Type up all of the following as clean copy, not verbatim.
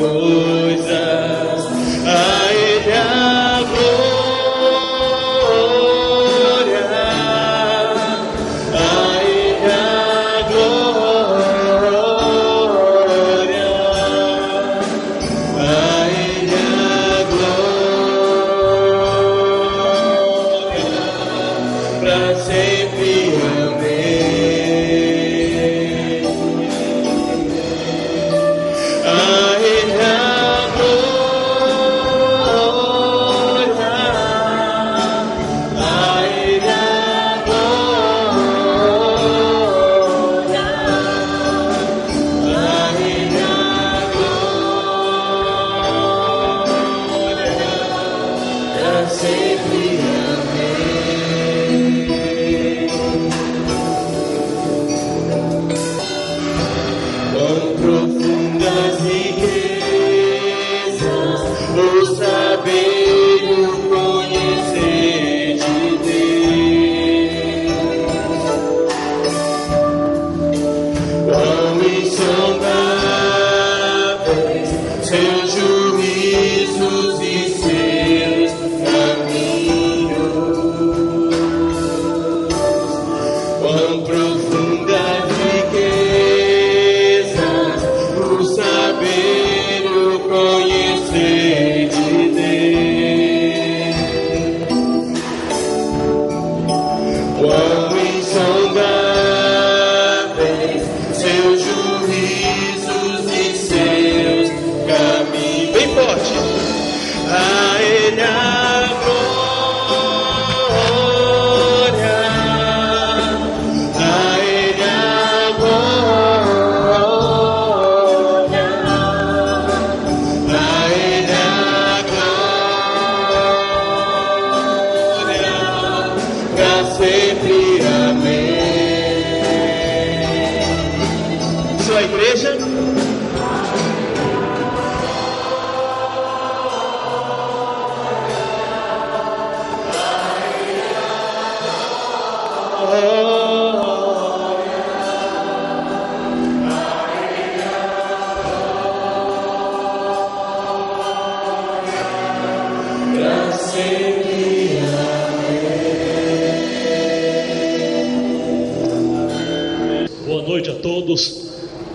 coisas, a Ele a glória, a Ele a glória, a Ele a glória, para sempre.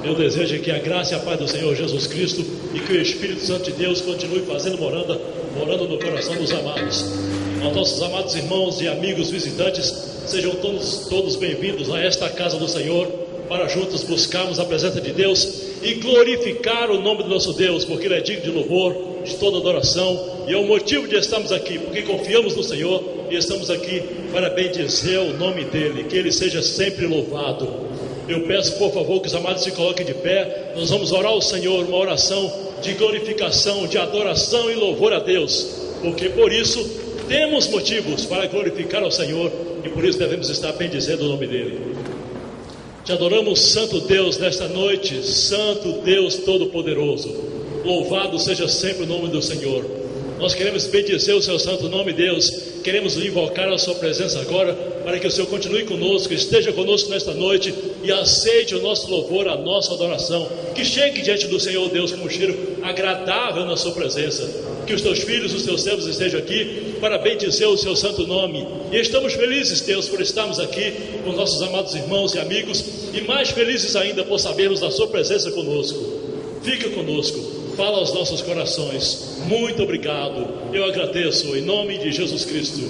Meu desejo é que a graça e a paz do Senhor Jesus Cristo e que o Espírito Santo de Deus continue fazendo morando no coração dos amados. Aos nossos amados irmãos e amigos visitantes, sejam todos bem-vindos a esta casa do Senhor, para juntos buscarmos a presença de Deus e glorificar o nome do nosso Deus, porque Ele é digno de louvor, de toda adoração, e é o motivo de estarmos aqui, porque confiamos no Senhor e estamos aqui para bendizer o nome dEle, que Ele seja sempre louvado. Eu peço, por favor, que os amados se coloquem de pé. Nós vamos orar ao Senhor, uma oração de glorificação, de adoração e louvor a Deus, porque por isso temos motivos para glorificar ao Senhor e por isso devemos estar bendizendo o nome dEle. Te adoramos, Santo Deus, nesta noite, Santo Deus Todo-Poderoso. Louvado seja sempre o nome do Senhor. Nós queremos bendizer o seu santo nome, Deus. Queremos invocar a sua presença agora, para que o Senhor continue conosco, esteja conosco nesta noite e aceite o nosso louvor, a nossa adoração. Que chegue diante do Senhor, Deus, com um cheiro agradável na sua presença. Que os teus filhos, os teus servos estejam aqui para bendizer o seu santo nome. E estamos felizes, Deus, por estarmos aqui com nossos amados irmãos e amigos, e mais felizes ainda por sabermos da sua presença conosco. Fica conosco. Fala aos nossos corações. Muito obrigado. Eu agradeço em nome de Jesus Cristo.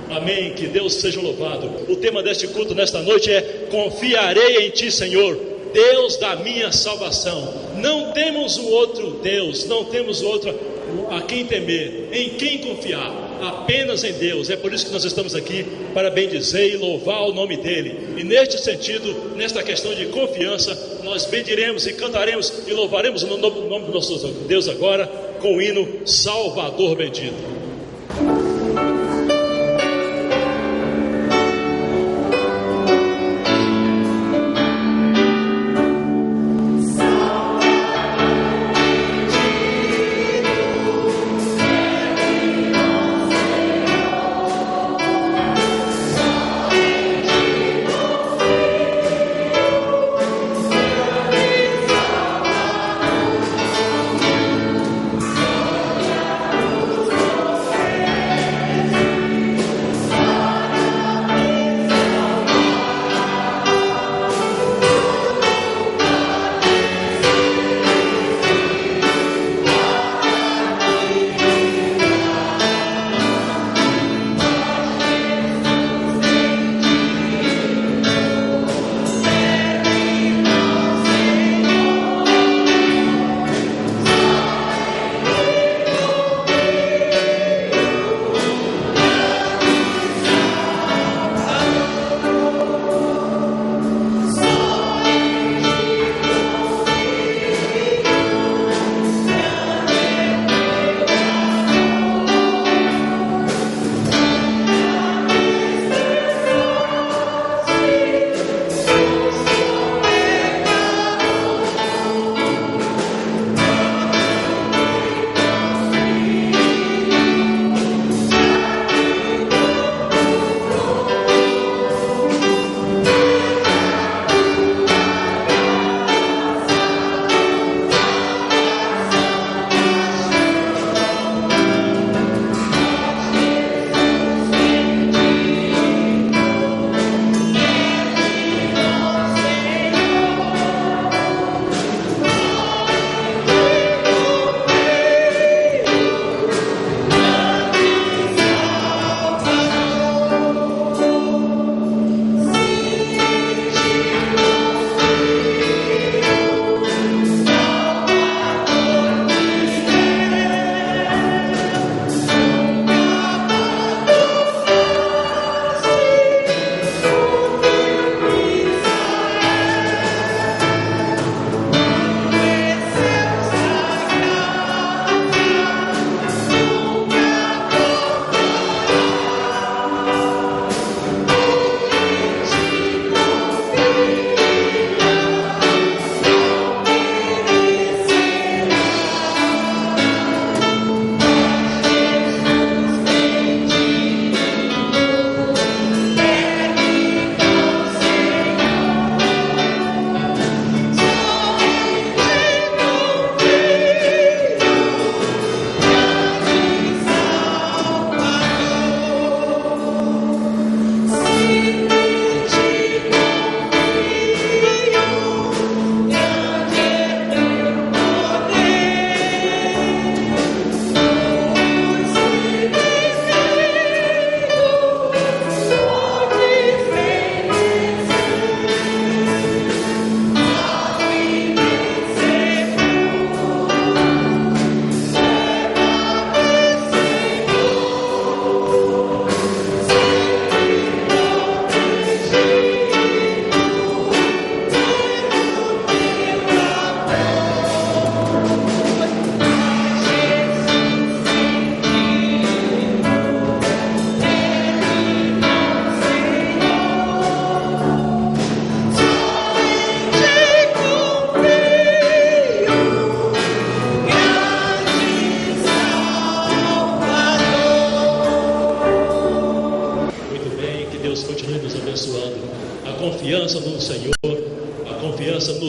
Amém. Que Deus seja louvado. O tema deste culto nesta noite é: confiarei em Ti, Senhor, Deus da minha salvação. Não temos um outro Deus, não temos outro a quem temer, em quem confiar, apenas em Deus. É por isso que nós estamos aqui, para bendizer e louvar o nome dEle. E neste sentido, nesta questão de confiança, nós bendiremos e cantaremos e louvaremos o nome do nosso Deus agora com o hino Salvador Bendito.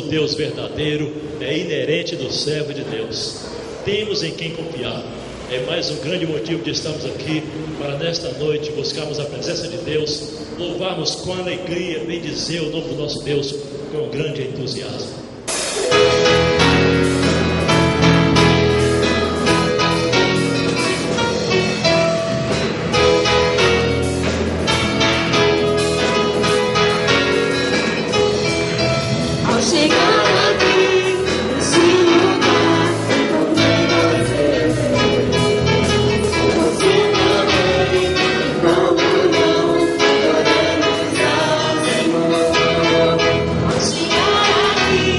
Deus verdadeiro é inerente do servo de Deus. Temos em quem confiar. É mais um grande motivo de estarmos aqui para nesta noite buscarmos a presença de Deus, louvarmos com alegria, bendizer o nome do nosso Deus com grande entusiasmo. Ao chegar aqui, nesse lugar, encontrei você também, em comunhão, adoramos ao Senhor. Ao chegar aqui,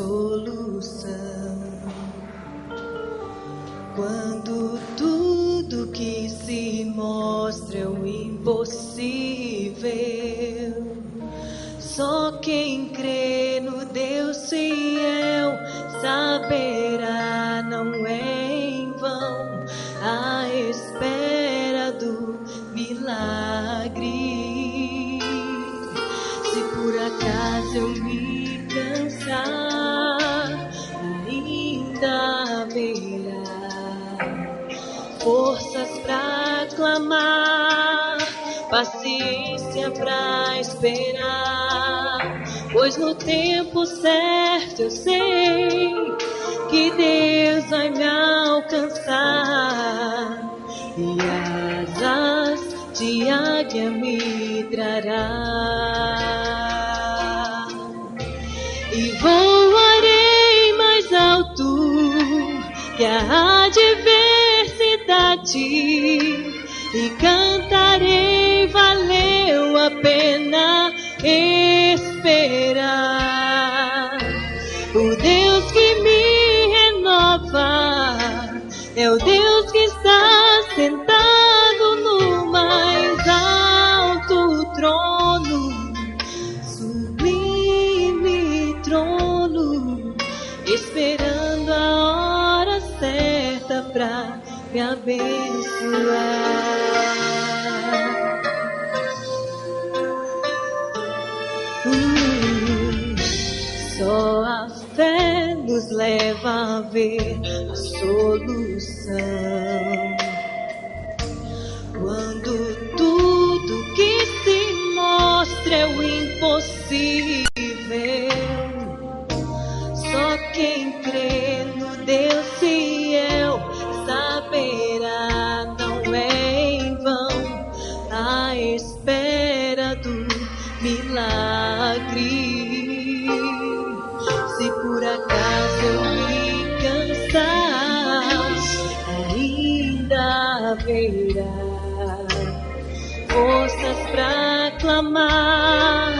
solução. Quando tudo que se mostra é o impossível, só quem crê no Deus fiel saberá, não é em vão a espera do milagre. Se por acaso eu me cansar, ainda haverá forças pra clamar, paciência pra esperar, pois no tempo certo eu sei que Deus vai me alcançar e asas de águia me trará. E voarei mais alto que a adversidade e cantarei, valeu a pena esperar. O Deus que me renova é o Deus que está sentado no mais alto trono, sublime trono, esperando a hora certa pra me abençoar. Só a fé nos leva a ver a solução. Quando tudo que se mostra é o impossível, só quem crê no Deus fiel saberá, não é em vão a espera do milagre. Se por acaso eu me cansar, ainda haverá forças pra clamar,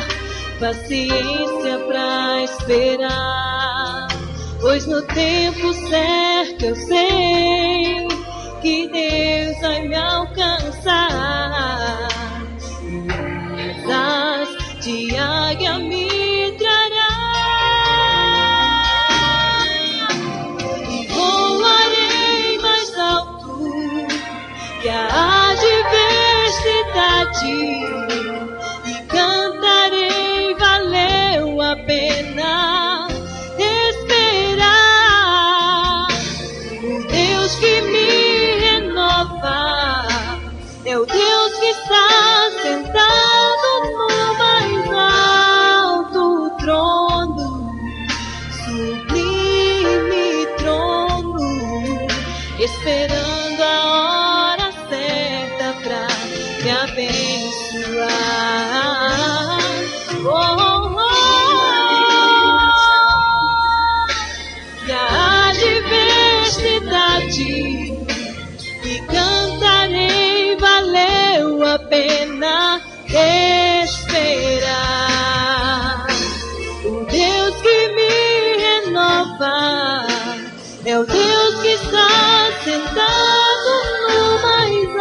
paciência pra esperar, pois no tempo certo eu sei que Deus vai me alcançar e asas de águia me trará. E voarei mais alto que a adversidade e cantarei, valeu a pena esperar. O Deus que me renova é o Deus que está sentado no mais alto trono, sublime trono, esperando a hora certa pra me abençoar. Oh, oh, oh. E a adversidade e cantarei, valeu a pena esperar. O Deus que me renova é o Deus que está sentado no mais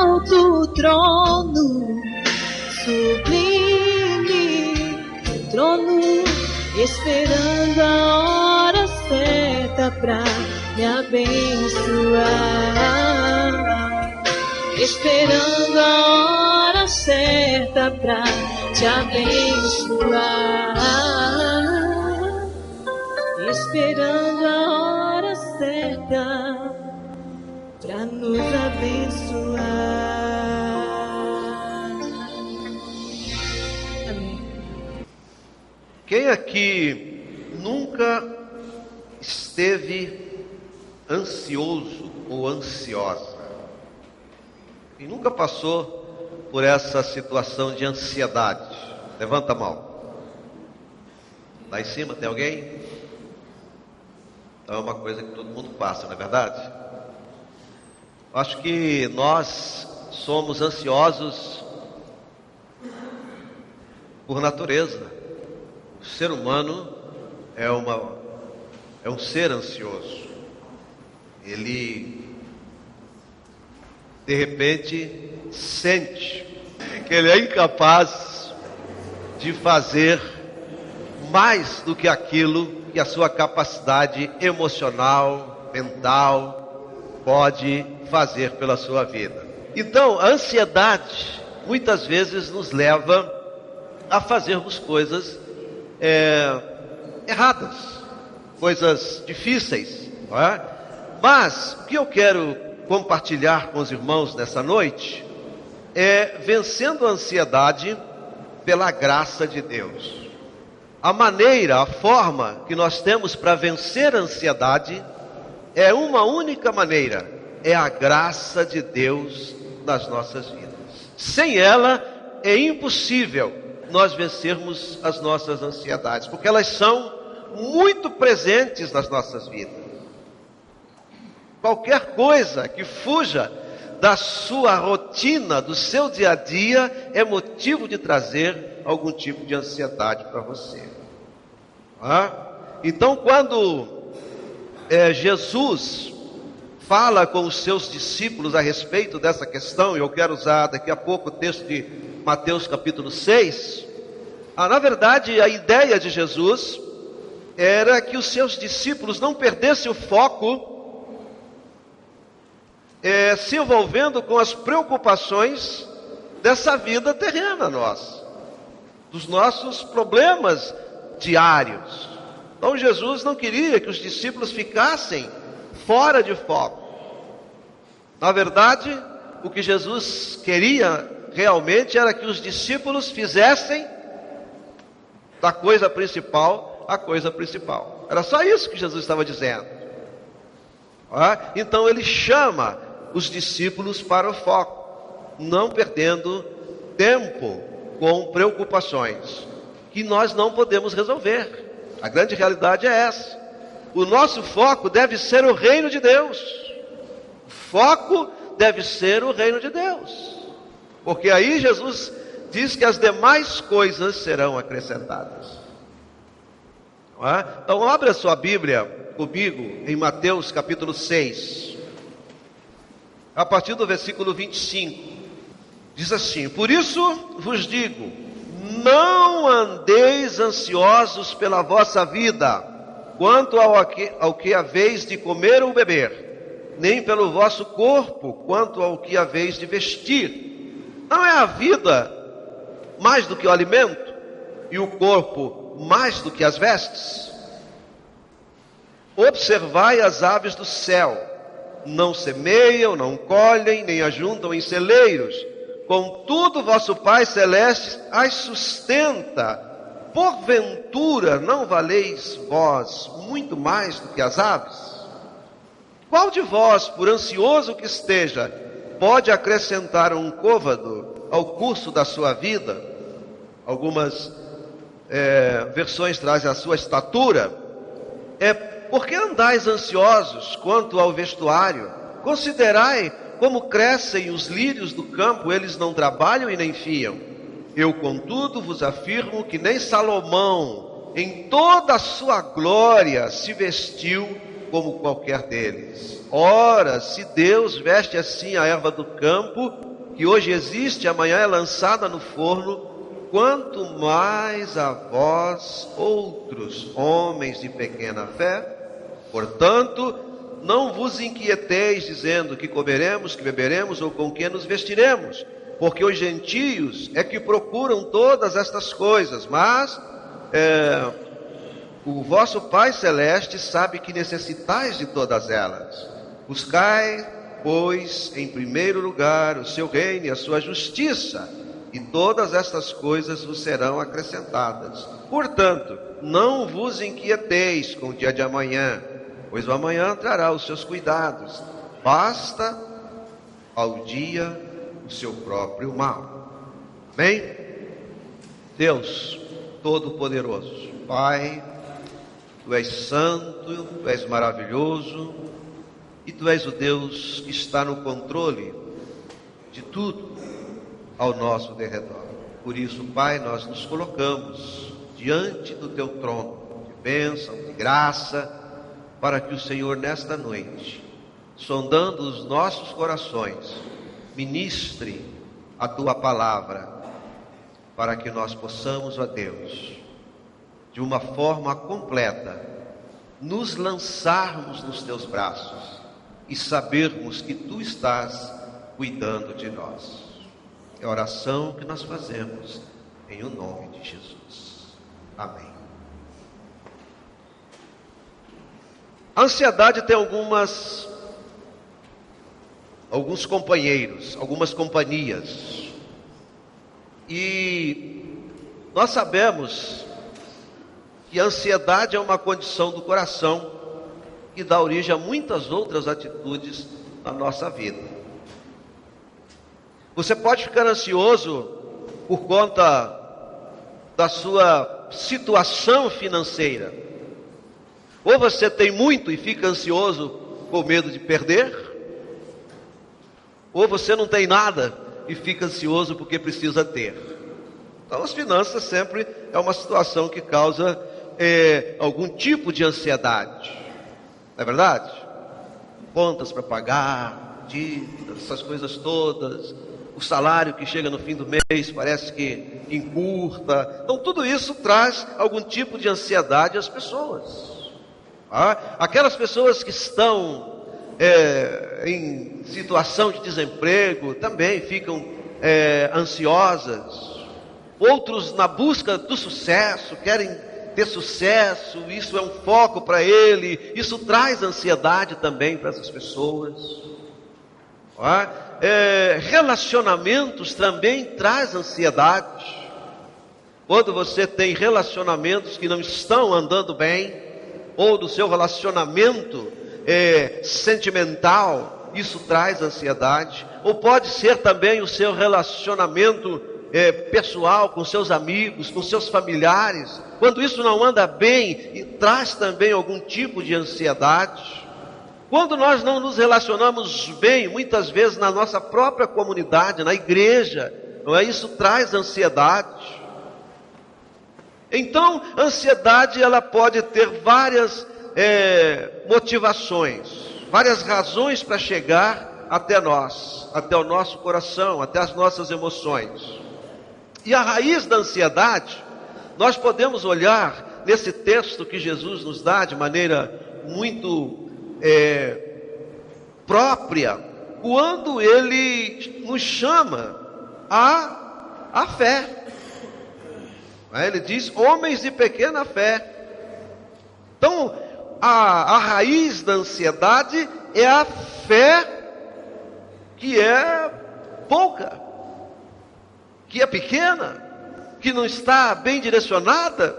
alto trono, sublime trono, esperando a hora certa pra me abençoar, esperando a hora certa pra te abençoar, esperando a hora certa pra nos abençoar. Amém. Quem aqui nunca esteve ansioso ou ansiosa? E nunca passou por essa situação de ansiedade? Levanta a mão. Lá em cima tem alguém? Então é uma coisa que todo mundo passa, não é verdade? Acho que nós somos ansiosos por natureza. O ser humano é um ser ansioso. Ele, de repente, sente que ele é incapaz de fazer mais do que aquilo que a sua capacidade emocional, mental, pode fazer pela sua vida. Então, a ansiedade muitas vezes nos leva a fazermos coisas erradas, coisas difíceis, não é? Mas o que eu quero compartilhar com os irmãos nessa noite é vencendo a ansiedade pela graça de Deus. A maneira, a forma que nós temos para vencer a ansiedade é uma única maneira: é a graça de Deus nas nossas vidas. Sem ela é impossível nós vencermos as nossas ansiedades, porque elas são muito presentes nas nossas vidas. Qualquer coisa que fuja da sua rotina, do seu dia a dia, é motivo de trazer algum tipo de ansiedade para você. Então, quando Jesus fala com os seus discípulos a respeito dessa questão, e eu quero usar daqui a pouco o texto de Mateus capítulo 6, na verdade a ideia de Jesus era que os seus discípulos não perdessem o foco se envolvendo com as preocupações dessa vida terrena nossa, dos nossos problemas diários. Então Jesus não queria que os discípulos ficassem fora de foco. Na verdade, o que Jesus queria realmente era que os discípulos fizessem da coisa principal a coisa principal. Era só isso que Jesus estava dizendo. Então ele chama os discípulos para o foco, não perdendo tempo com preocupações que nós não podemos resolver. A grande realidade é essa. O nosso foco deve ser o reino de Deus. O foco deve ser o reino de Deus, porque aí Jesus diz que as demais coisas serão acrescentadas. Então abre a sua Bíblia comigo em Mateus capítulo 6, a partir do versículo 25. Diz assim: por isso vos digo, não andeis ansiosos pela vossa vida, quanto ao que haveis de comer ou beber, nem pelo vosso corpo, quanto ao que haveis de vestir. Não é a vida mais do que o alimento, e o corpo mais do que as vestes? Observai as aves do céu, não semeiam, não colhem, nem ajuntam em celeiros, contudo vosso Pai Celeste as sustenta. Porventura não valeis vós muito mais do que as aves? Qual de vós, por ansioso que esteja, pode acrescentar um côvado ao curso da sua vida? Algumas versões trazem a sua estatura. Por que andais ansiosos quanto ao vestuário? Considerai como crescem os lírios do campo, eles não trabalham e nem fiam. Eu, contudo, vos afirmo que nem Salomão, em toda a sua glória, se vestiu como qualquer deles. Ora, se Deus veste assim a erva do campo, que hoje existe, amanhã é lançada no forno, quanto mais a vós, outros homens de pequena fé? Portanto, não vos inquieteis dizendo que comeremos, que beberemos ou com que nos vestiremos, porque os gentios é que procuram todas estas coisas, mas o vosso Pai Celeste sabe que necessitais de todas elas. Buscai, pois, em primeiro lugar o seu reino e a sua justiça, e todas estas coisas vos serão acrescentadas. Portanto, não vos inquieteis com o dia de amanhã, pois o amanhã trará os seus cuidados. Basta ao dia o seu próprio mal. Amém? Deus Todo-Poderoso, Pai, Tu és santo, Tu és maravilhoso, e Tu és o Deus que está no controle de tudo ao nosso derredor. Por isso, Pai, nós nos colocamos diante do Teu trono de bênção, de graça, para que o Senhor nesta noite, sondando os nossos corações, ministre a tua palavra, para que nós possamos, ó Deus, de uma forma completa, nos lançarmos nos teus braços e sabermos que tu estás cuidando de nós. É a oração que nós fazemos em o nome de Jesus. Amém. A ansiedade tem alguns companheiros, algumas companhias. E nós sabemos que a ansiedade é uma condição do coração que dá origem a muitas outras atitudes na nossa vida. Você pode ficar ansioso por conta da sua situação financeira. Ou você tem muito e fica ansioso com medo de perder, ou você não tem nada e fica ansioso porque precisa ter. Então as finanças sempre é uma situação que causa algum tipo de ansiedade, não é verdade? Contas para pagar, dívidas, essas coisas todas, o salário que chega no fim do mês parece que encurta. Então tudo isso traz algum tipo de ansiedade às pessoas. Aquelas pessoas que estão em situação de desemprego também ficam ansiosas. Outros na busca do sucesso, querem ter sucesso, isso é um foco para ele, isso traz ansiedade também para essas pessoas. Relacionamentos também traz ansiedade. Quando você tem relacionamentos que não estão andando bem, ou do seu relacionamento sentimental, isso traz ansiedade. Ou pode ser também o seu relacionamento pessoal, com seus amigos, com seus familiares. Quando isso não anda bem, e traz também algum tipo de ansiedade. Quando nós não nos relacionamos bem, muitas vezes na nossa própria comunidade, na igreja, não é? Isso traz ansiedade. Então, a ansiedade ela pode ter várias motivações, várias razões para chegar até nós, até o nosso coração, até as nossas emoções. E a raiz da ansiedade, nós podemos olhar nesse texto que Jesus nos dá de maneira muito própria, quando Ele nos chama à fé. Ele diz, homens de pequena fé. Então, a raiz da ansiedade é a fé que é pouca, que é pequena, que não está bem direcionada.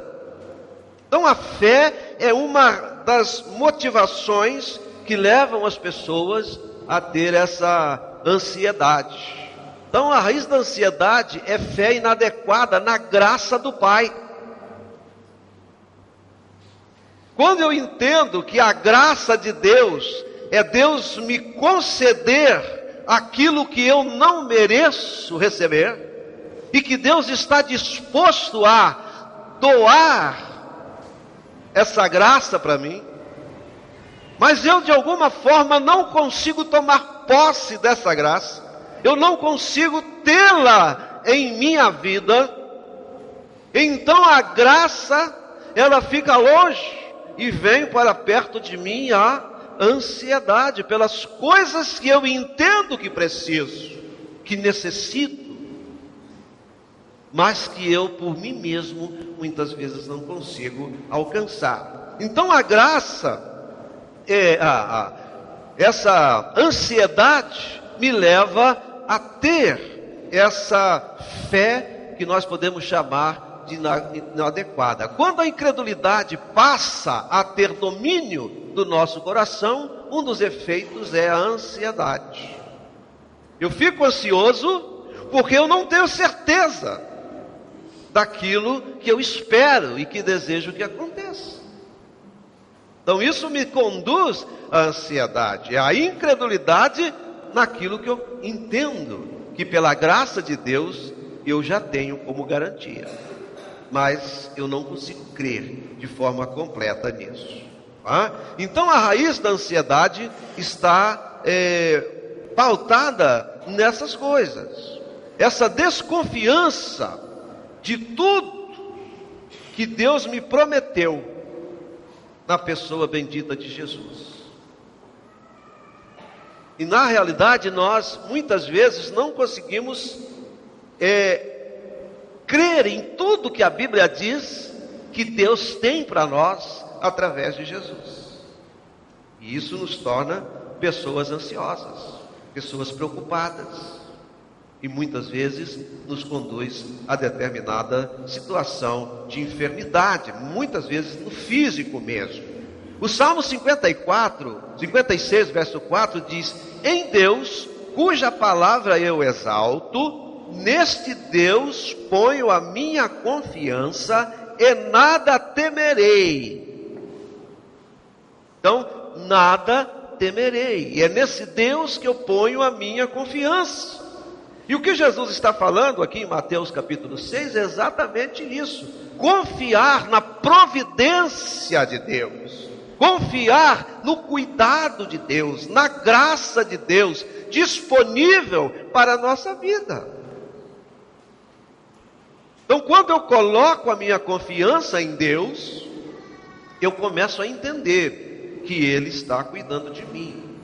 Então, a fé é uma das motivações que levam as pessoas a ter essa ansiedade. Então a raiz da ansiedade é fé inadequada na graça do Pai. Quando eu entendo que a graça de Deus é Deus me conceder aquilo que eu não mereço receber, e que Deus está disposto a doar essa graça para mim, mas eu de alguma forma não consigo tomar posse dessa graça, eu não consigo tê-la em minha vida, então a graça, ela fica longe, e vem para perto de mim a ansiedade, pelas coisas que eu entendo que preciso, que necessito, mas que eu por mim mesmo, muitas vezes não consigo alcançar. Então a graça, essa ansiedade me leva a ter essa fé que nós podemos chamar de inadequada. Quando a incredulidade passa a ter domínio do nosso coração, um dos efeitos é a ansiedade. Eu fico ansioso porque eu não tenho certeza daquilo que eu espero e que desejo que aconteça. Então isso me conduz à ansiedade, é a incredulidade naquilo que eu entendo que pela graça de Deus eu já tenho como garantia. mas eu não consigo crer de forma completa nisso. Tá? Então a raiz da ansiedade está pautada nessas coisas. Essa desconfiança de tudo que Deus me prometeu na pessoa bendita de Jesus. E na realidade nós muitas vezes não conseguimos crer em tudo que a Bíblia diz que Deus tem para nós através de Jesus. E isso nos torna pessoas ansiosas, pessoas preocupadas. E muitas vezes nos conduz a determinada situação de enfermidade, muitas vezes no físico mesmo. O Salmo 56, verso 4 diz: em Deus, cuja palavra eu exalto, neste Deus ponho a minha confiança e nada temerei. Então, nada temerei. E é nesse Deus que eu ponho a minha confiança. E o que Jesus está falando aqui em Mateus capítulo 6 é exatamente isso. Confiar na providência de Deus. Confiar no cuidado de Deus, na graça de Deus, disponível para a nossa vida. Então, quando eu coloco a minha confiança em Deus, eu começo a entender que Ele está cuidando de mim.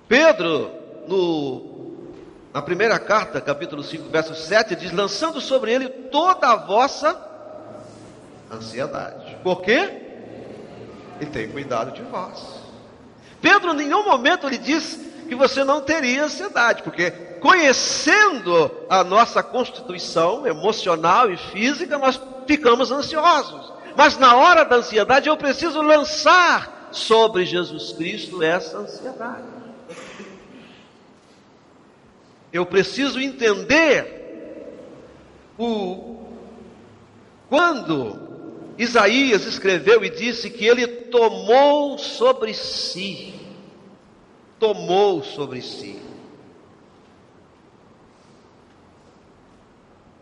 Pedro, na primeira carta, capítulo 5, verso 7, diz: lançando sobre Ele toda a vossa ansiedade. Por quê? Ele tem cuidado de vós. Pedro, em nenhum momento ele diz que você não teria ansiedade, porque conhecendo a nossa constituição emocional e física, nós ficamos ansiosos. Mas na hora da ansiedade eu preciso lançar sobre Jesus Cristo essa ansiedade. Eu preciso entender quando Isaías escreveu e disse que ele tomou sobre si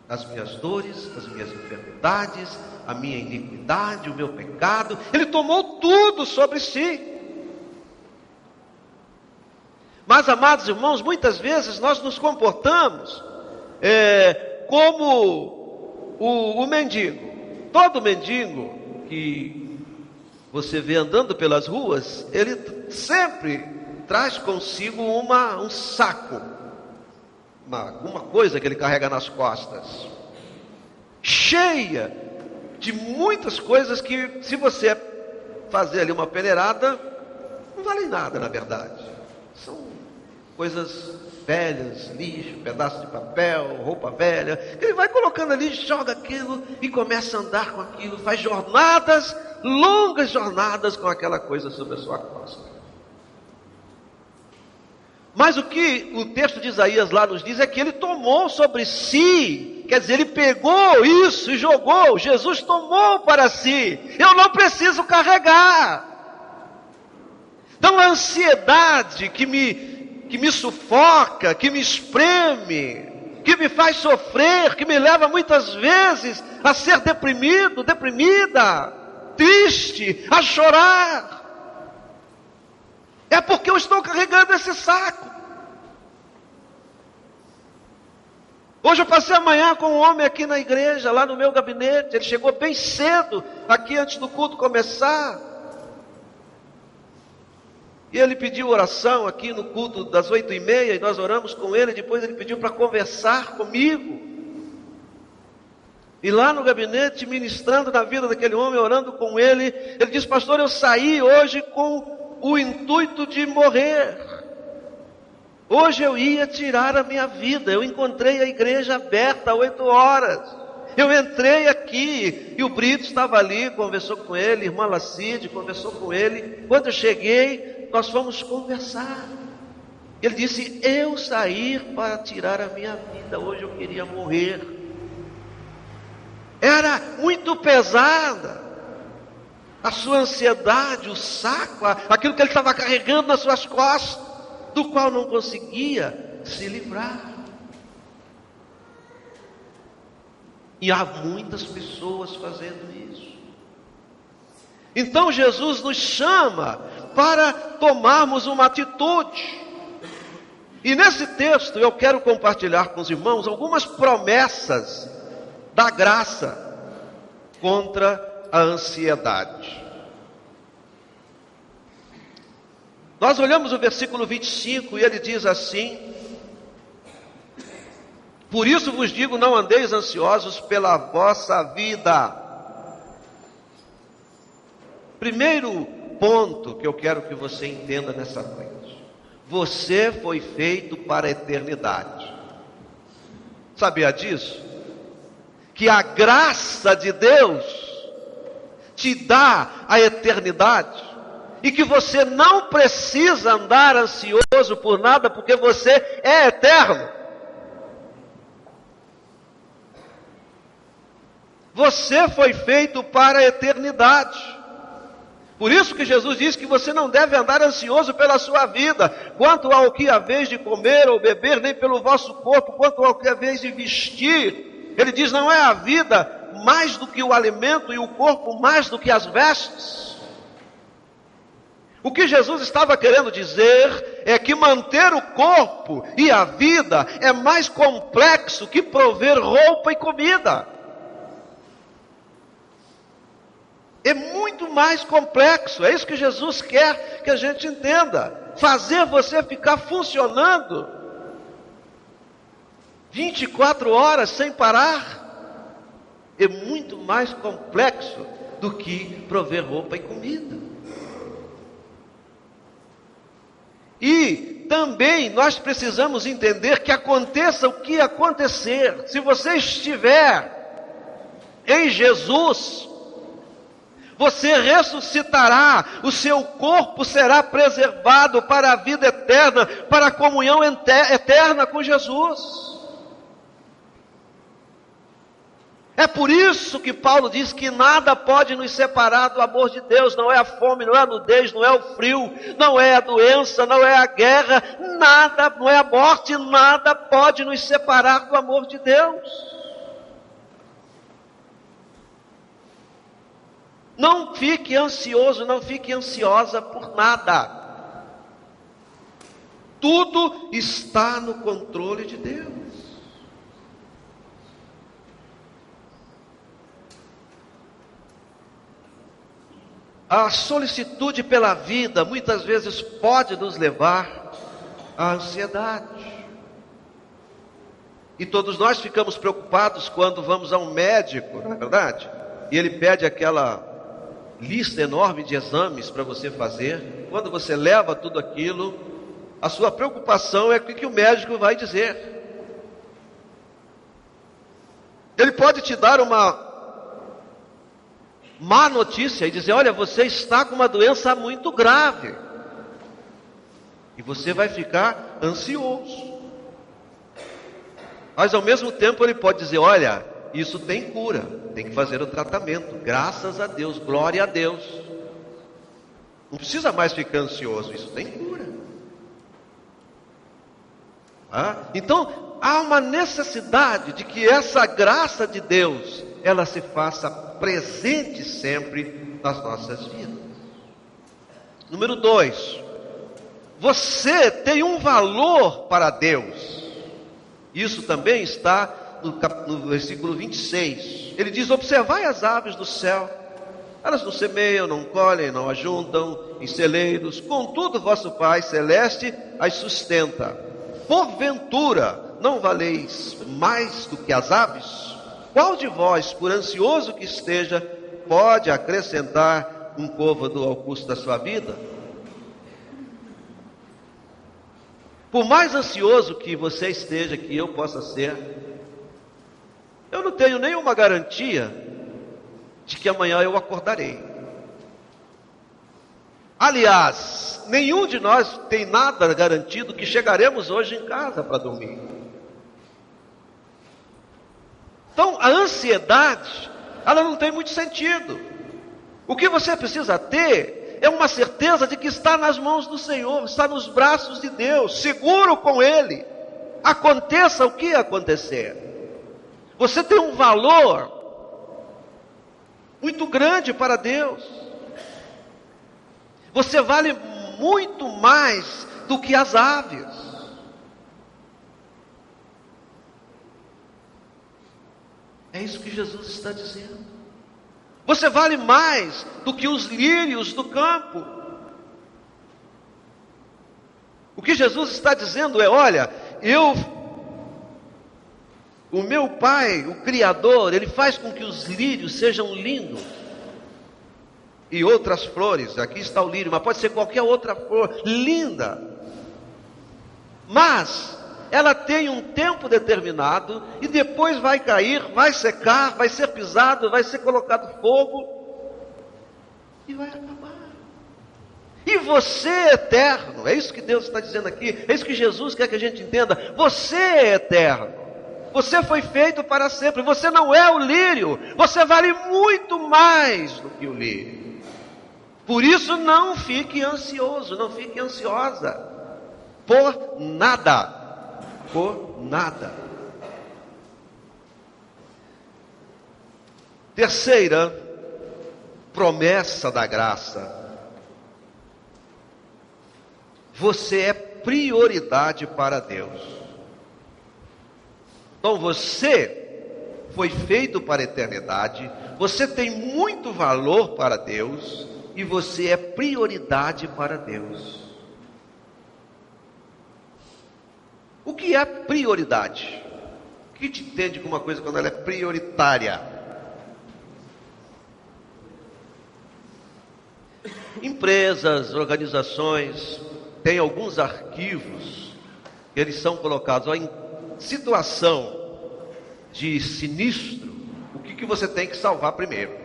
as minhas dores, as minhas enfermidades, a minha iniquidade, o meu pecado. Ele tomou tudo sobre si. Mas, amados irmãos, muitas vezes nós nos comportamos como o mendigo. Todo mendigo que você vê andando pelas ruas, ele sempre traz consigo um saco, alguma coisa que ele carrega nas costas, cheia de muitas coisas que, se você fazer ali uma peneirada, não vale nada, na verdade. São coisas velhas, lixo, pedaço de papel, roupa velha. Ele vai colocando ali, joga aquilo e começa a andar com aquilo, faz jornadas, longas jornadas com aquela coisa sobre a sua costa. Mas o que o texto de Isaías lá nos diz é que ele tomou sobre si, quer dizer, ele pegou isso e jogou. Jesus tomou para si. Eu não preciso carregar. Então a ansiedade que me sufoca, que me espreme, que me faz sofrer, que me leva muitas vezes a ser deprimido, deprimida, triste, a chorar, é porque eu estou carregando esse saco. Hoje eu passei a manhã com um homem aqui na igreja, lá no meu gabinete. Ele chegou bem cedo, aqui antes do culto começar. E ele pediu oração aqui no culto das 8h30, e nós oramos com ele. Depois ele pediu para conversar comigo. E lá no gabinete, ministrando na vida daquele homem, orando com ele, ele disse: pastor, eu saí hoje com o intuito de morrer. Hoje eu ia tirar a minha vida. Eu encontrei a igreja aberta às 8 horas. Eu entrei aqui e o Brito estava ali, conversou com ele, a irmã Lacide conversou com ele. Quando eu cheguei, nós fomos conversar. Ele disse: eu saí para tirar a minha vida. Hoje eu queria morrer. Era muito pesada a sua ansiedade, o saco, aquilo que ele estava carregando nas suas costas, do qual não conseguia se livrar. E há muitas pessoas fazendo isso. Então Jesus nos chama para tomarmos uma atitude. E nesse texto eu quero compartilhar com os irmãos algumas promessas da graça contra a ansiedade. Nós olhamos o versículo 25 e ele diz assim: por isso vos digo, não andeis ansiosos pela vossa vida. Primeiro ponto que eu quero que você entenda nessa noite: você foi feito para a eternidade. Sabia disso? Que a graça de Deus te dá a eternidade. E que você não precisa andar ansioso por nada, porque você é eterno. Você foi feito para a eternidade. Por isso que Jesus diz que você não deve andar ansioso pela sua vida, quanto ao que haveis de comer ou beber, nem pelo vosso corpo, quanto ao que haveis de vestir. Ele diz, não é a vida mais do que o alimento e o corpo mais do que as vestes? O que Jesus estava querendo dizer é que manter o corpo e a vida é mais complexo que prover roupa e comida. É muito mais complexo. É isso que Jesus quer que a gente entenda. Fazer você ficar funcionando 24 horas sem parar é muito mais complexo do que prover roupa e comida. E também nós precisamos entender que aconteça o que acontecer, se você estiver em Jesus, você ressuscitará, o seu corpo será preservado para a vida eterna, para a comunhão eterna com Jesus. É por isso que Paulo diz que nada pode nos separar do amor de Deus. Não é a fome, não é a nudez, não é o frio, não é a doença, não é a guerra, nada, não é a morte, nada pode nos separar do amor de Deus. Não fique ansioso, não fique ansiosa por nada. Tudo está no controle de Deus. A solicitude pela vida muitas vezes pode nos levar à ansiedade. E todos nós ficamos preocupados quando vamos a um médico, não é verdade? E ele pede aquela lista enorme de exames para você fazer. Quando você leva tudo aquilo, a sua preocupação é o que o médico vai dizer. Ele pode te dar uma má notícia e dizer, olha, você está com uma doença muito grave. E você vai ficar ansioso. Mas ao mesmo tempo ele pode dizer, olha, isso tem cura, tem que fazer o tratamento. Graças a Deus, glória a Deus. Não precisa mais ficar ansioso, isso tem cura. Então, há uma necessidade de que essa graça de Deus, ela se faça presente sempre nas nossas vidas. Número 2, você tem um valor para Deus. Isso também está no versículo 26. Ele diz, observai as aves do céu, elas não semeiam, não colhem, não ajuntam em celeiros, contudo vosso Pai Celeste as sustenta. Porventura, não valeis mais do que as aves? Qual de vós, por ansioso que esteja, pode acrescentar um côvado ao custo da sua vida? Por mais ansioso que você esteja, que eu possa ser, eu não tenho nenhuma garantia de que amanhã eu acordarei. Aliás, nenhum de nós tem nada garantido que chegaremos hoje em casa para dormir. Então, a ansiedade, ela não tem muito sentido. O que você precisa ter é uma certeza de que está nas mãos do Senhor, está nos braços de Deus, seguro com Ele. Aconteça o que acontecer. Você tem um valor muito grande para Deus. Você vale muito mais do que as aves. É isso que Jesus está dizendo. Você vale mais do que os lírios do campo. O que Jesus está dizendo é: olha, o meu Pai, o Criador, Ele faz com que os lírios sejam lindos. E outras flores, aqui está o lírio, mas pode ser qualquer outra flor, linda. Mas ela tem um tempo determinado e depois vai cair, vai secar, vai ser pisado, vai ser colocado fogo e vai acabar. E você é eterno, é isso que Deus está dizendo aqui, é isso que Jesus quer que a gente entenda. Você é eterno, você foi feito para sempre, você não é o lírio, você vale muito mais do que o lírio. Por isso não fique ansioso, não fique ansiosa, por nada. Por nada. Terceira promessa da graça: você é prioridade para Deus. Então você foi feito para a eternidade, você tem muito valor para Deus e você é prioridade para Deus. O que é prioridade? O que te entende com uma coisa quando ela é prioritária? Empresas, organizações, têm alguns arquivos que eles são colocados em situação de sinistro. O que você tem que salvar primeiro?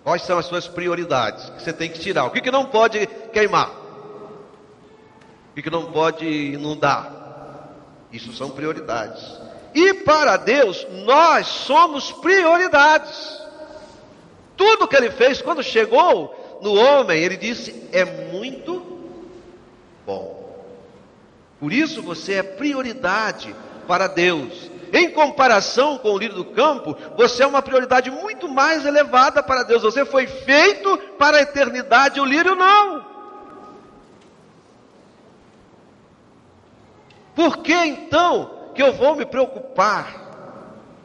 Quais são as suas prioridades que você tem que tirar? O que não pode queimar? O que não pode inundar? Isso são prioridades. E para Deus, nós somos prioridades. Tudo que Ele fez, quando chegou no homem, Ele disse: é muito bom. Por isso você é prioridade para Deus. Em comparação com o lírio do campo, você é uma prioridade muito mais elevada para Deus. Você foi feito para a eternidade, o lírio não. Por que então que eu vou me preocupar?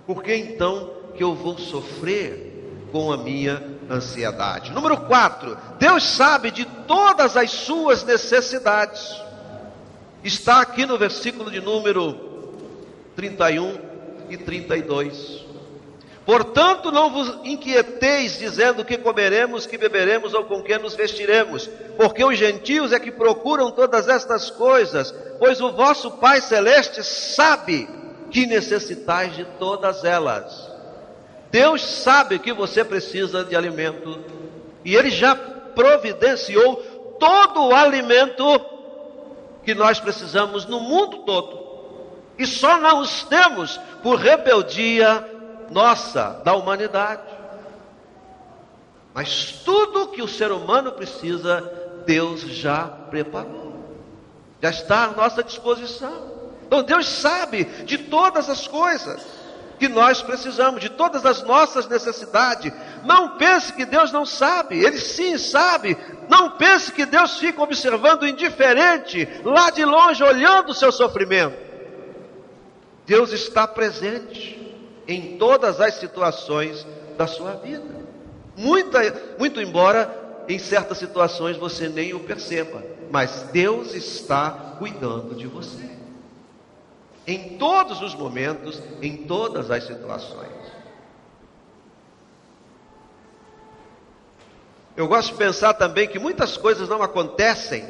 Por que então que eu vou sofrer com a minha ansiedade? Número 4, Deus sabe de todas as suas necessidades. Está aqui no versículo de número 31 e 32. Portanto, não vos inquieteis dizendo que comeremos, que beberemos ou com que nos vestiremos, porque os gentios é que procuram todas estas coisas, pois o vosso Pai Celeste sabe que necessitais de todas elas. Deus sabe que você precisa de alimento, e Ele já providenciou todo o alimento que nós precisamos no mundo todo, e só não os temos por rebeldia nossa, da humanidade. Mas tudo que o ser humano precisa, Deus já preparou, já está à nossa disposição. Então Deus sabe de todas as coisas que nós precisamos, de todas as nossas necessidades. Não pense que Deus não sabe, Ele sim sabe. Não pense que Deus fica observando indiferente, lá de longe, olhando o seu sofrimento. Deus está presente em todas as situações da sua vida. Muito embora em certas situações você nem o perceba, mas Deus está cuidando de você. Em todos os momentos, em todas as situações. Eu gosto de pensar também que muitas coisas não acontecem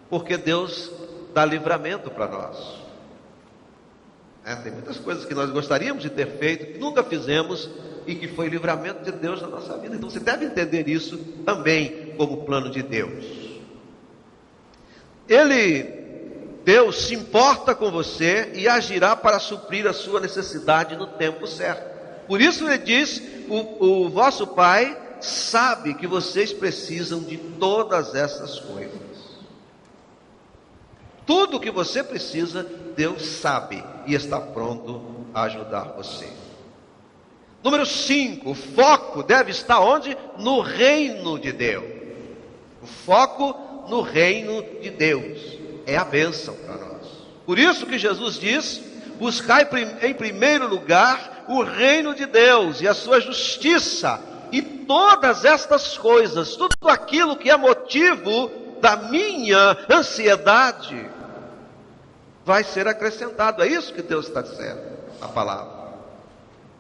porque Deus dá livramento para nós. Tem muitas coisas que nós gostaríamos de ter feito, que nunca fizemos, e que foi livramento de Deus na nossa vida. Então você deve entender isso também como plano de Deus. Deus se importa com você e agirá para suprir a sua necessidade no tempo certo. Por isso Ele diz: o vosso Pai sabe que vocês precisam de todas essas coisas. Tudo o que você precisa, Deus sabe e está pronto a ajudar você. Número 5, o foco deve estar onde? No reino de Deus. O foco no reino de Deus é a bênção para nós. Por isso que Jesus diz: buscai em primeiro lugar o reino de Deus e a sua justiça, e todas estas coisas, tudo aquilo que é motivo da minha ansiedade, vai ser acrescentado. É isso que Deus está dizendo na palavra,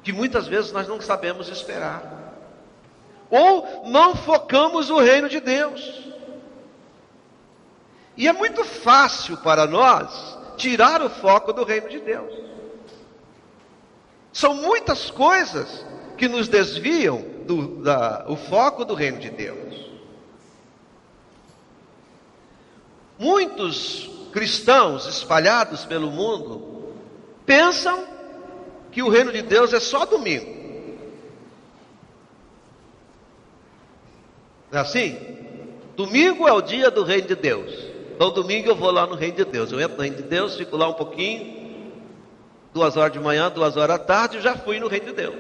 que muitas vezes nós não sabemos esperar, ou não focamos o reino de Deus. E é muito fácil para nós tirar o foco do reino de Deus. São muitas coisas que nos desviam o foco do reino de Deus. Muitos cristãos espalhados pelo mundo pensam que o reino de Deus é só domingo. Não é assim? Domingo é o dia do reino de Deus. Então domingo eu vou lá no reino de Deus. Eu entro no reino de Deus, fico lá um pouquinho, 2 horas de manhã, 2 horas da tarde, e já fui no reino de Deus.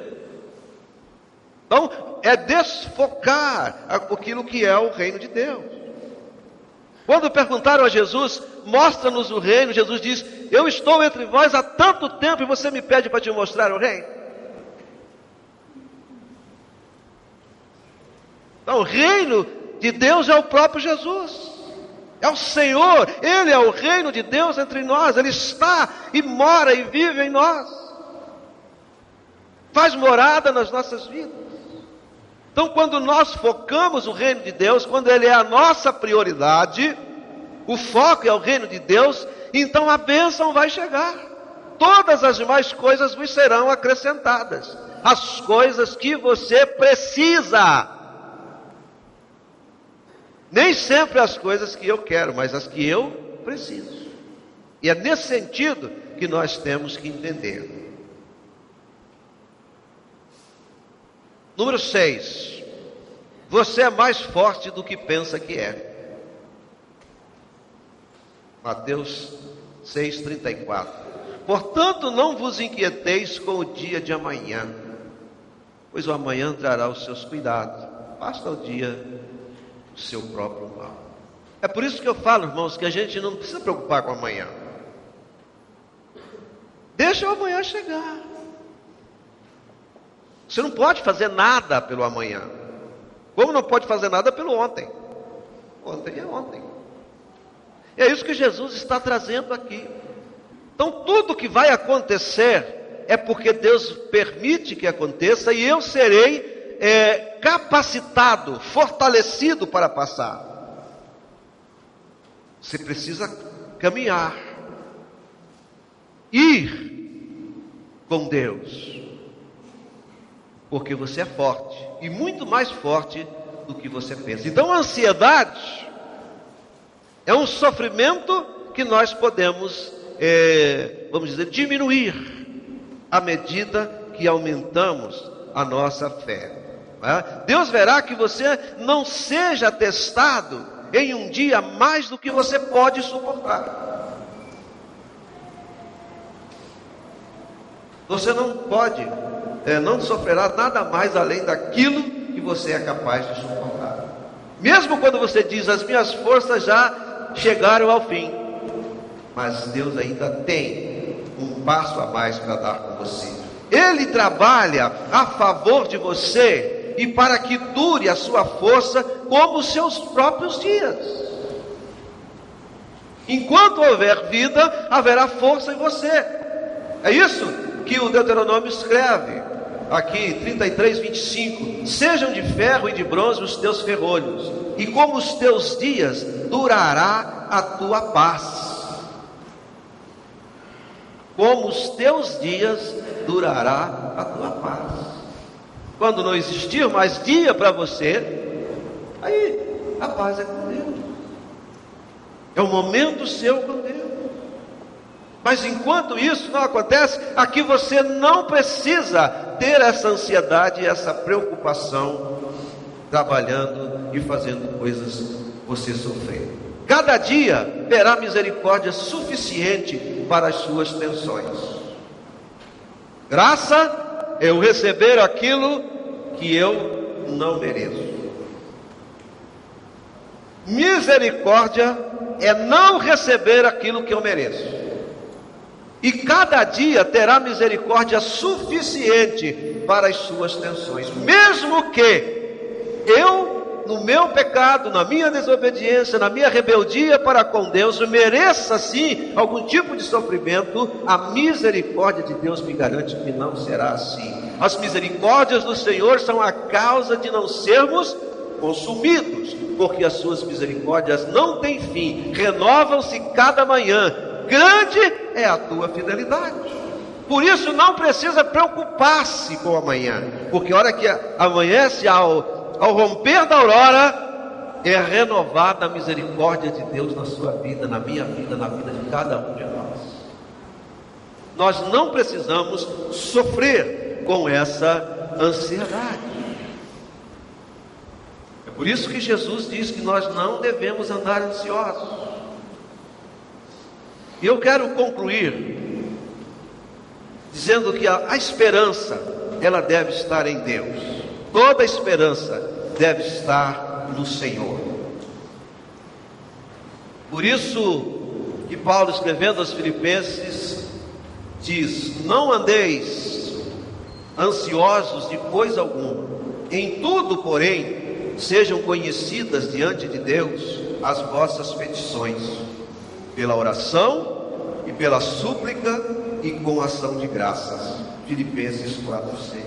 Então é desfocar aquilo que é o reino de Deus. Quando perguntaram a Jesus: mostra-nos o reino, Jesus diz: eu estou entre vós há tanto tempo e você me pede para te mostrar o reino. Então o reino de Deus é o próprio Jesus. É o Senhor, Ele é o reino de Deus entre nós. Ele está e mora e vive em nós, faz morada nas nossas vidas. Então quando nós focamos o reino de Deus, quando Ele é a nossa prioridade, o foco é o reino de Deus, então a bênção vai chegar. Todas as demais coisas vos serão acrescentadas, as coisas que você precisa. Nem sempre as coisas que eu quero, mas as que eu preciso. E é nesse sentido que nós temos que entender. Número 6. Você é mais forte do que pensa que é. Mateus 6,34. Portanto, não vos inquieteis com o dia de amanhã, pois o amanhã trará os seus cuidados. Basta o dia o seu próprio mal. É por isso que eu falo, irmãos, que a gente não precisa preocupar com amanhã. Deixa o amanhã chegar. Você não pode fazer nada pelo amanhã, como não pode fazer nada pelo ontem. Ontem é ontem. E é isso que Jesus está trazendo aqui. Então tudo que vai acontecer é porque Deus permite que aconteça, e eu serei capacitado, fortalecido para passar. Você precisa caminhar, ir com Deus, porque você é forte, e muito mais forte do que você pensa. Então a ansiedade é um sofrimento que nós podemos, vamos dizer, diminuir à medida que aumentamos a nossa fé. Deus verá que você não seja testado em um dia mais do que você pode suportar. Você não pode, não sofrerá nada mais além daquilo que você é capaz de suportar. Mesmo quando você diz: as minhas forças já chegaram ao fim, mas Deus ainda tem um passo a mais para dar com você. Ele trabalha a favor de você, e para que dure a sua força como os seus próprios dias. Enquanto houver vida, haverá força em você. É isso que o Deuteronômio escreve aqui, 33:25. Sejam de ferro e de bronze os teus ferrolhos, e como os teus dias durará a tua paz. Como os teus dias durará a tua paz. Quando não existir mais dia para você, aí a paz é com Deus. É um momento seu com Deus. Mas enquanto isso não acontece, aqui você não precisa ter essa ansiedade, essa preocupação, trabalhando e fazendo coisas você sofrer. Cada dia terá misericórdia suficiente para as suas tensões. Graça é eu receber aquilo que eu não mereço. Misericórdia é não receber aquilo que eu mereço. E cada dia terá misericórdia suficiente para as suas tensões, mesmo que eu, no meu pecado, na minha desobediência, na minha rebeldia para com Deus, mereça sim algum tipo de sofrimento. A misericórdia de Deus me garante que não será assim. As misericórdias do Senhor são a causa de não sermos consumidos, porque as suas misericórdias não têm fim, renovam-se cada manhã. Grande é a tua fidelidade. Por isso não precisa preocupar-se com amanhã, porque a hora que amanhece, ao romper da aurora, é renovada a misericórdia de Deus na sua vida, na minha vida, na vida de cada um de nós. Nós não precisamos sofrer com essa ansiedade. É por isso que Jesus diz que nós não devemos andar ansiosos. E eu quero concluir dizendo que a esperança, ela deve estar em Deus. Toda a esperança deve estar no Senhor. Por isso que Paulo, escrevendo aos Filipenses, diz: não andeis ansiosos de coisa alguma, em tudo, porém, sejam conhecidas diante de Deus as vossas petições, pela oração e pela súplica e com ação de graças. Filipenses 4:6.